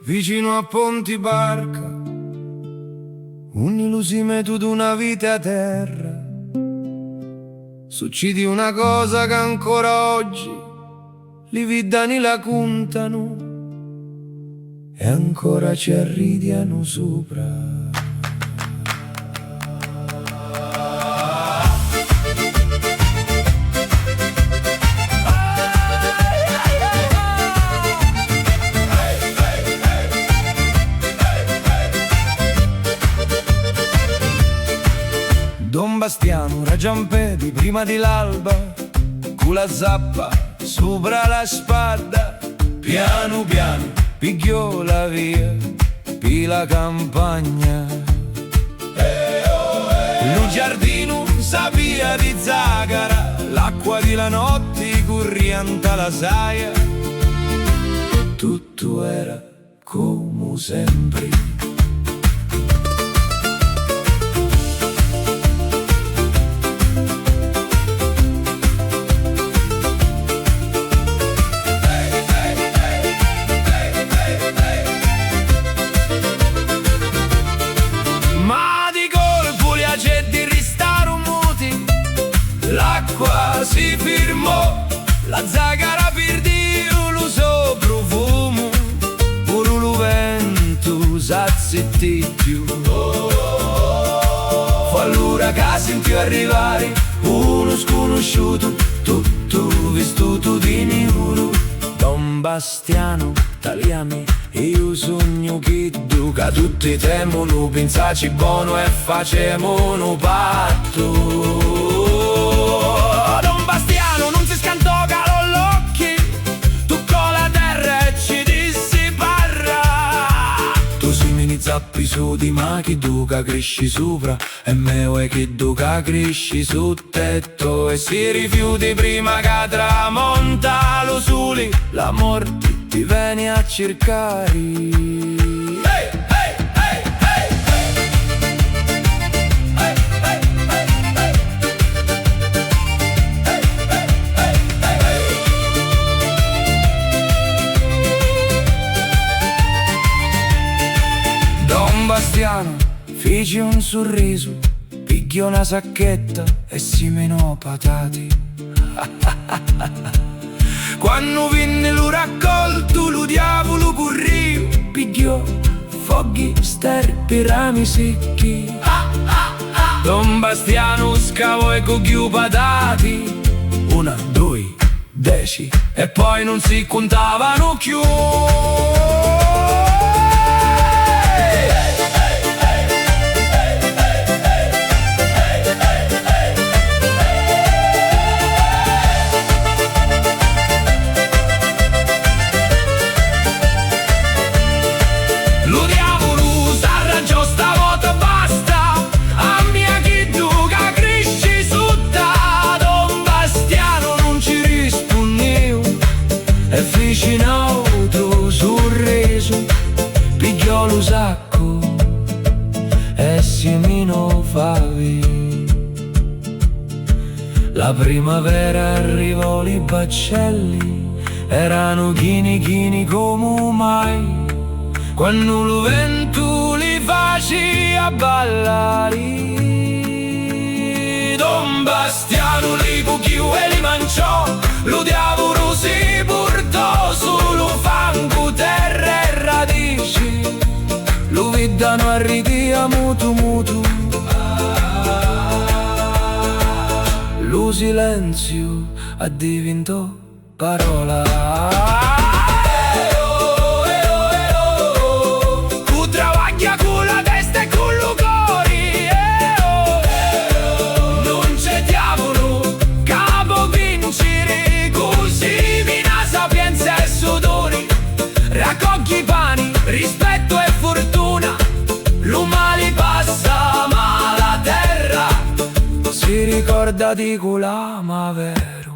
vicino a Ponti Barca, un'illusime tutta una vita a terra. Succidi una cosa che ancora oggi li viddani la contano e ancora ci arridiano sopra. Don Bastiano Ragiampedi prima di l'alba, con la zappa sopra la spada, piano piano pigliò la via per la campagna. Lo giardino sapia di zagara, l'acqua di la notte corriente la saia. Tutto era come sempre. L'acqua si firmò, la zagara perdiu lo suo profumo, pure lo vento s'azzittì più. Fu allora che sentì arrivare uno sconosciuto, tutto vestito di nero. Don Bastiano, tagliami, io sogno che duca, tutti temono, pensaci buono e facemo un patto. Don Bastiano non si scantò, calò l'occhi, toccò la terra e ci disse parra. Tu si mini zappi su di ma che duca cresci sopra, e me vuoi che duca cresci sul tetto, e si rifiuti prima che tramonta lo sole, la morte ti viene a cercare. Bastiano fece un sorriso, picchiò una sacchetta e si menò patati. Quando venne lo raccolto, lo diavolo corriu, picchiò foghi, sterpi, rami secchi. Don Bastiano scavò e cogliù patati, 1, 2, 10, e poi non si contavano più. Vicinato sul reso, pigliò lo sacco e si minò favi. La primavera arrivò, i baccelli erano chini chini come mai, quando lo vento li faceva ballare. Don Bastiano li cucchiù e li mangiò, lo diavolo si portò solo fango, terra e radici, lo viddano a ridia mutu mutu. Lo silenzio addiventò parola. Raccogli pani, rispetto e fortuna, lo male passa ma la terra si ricorda di colama vero.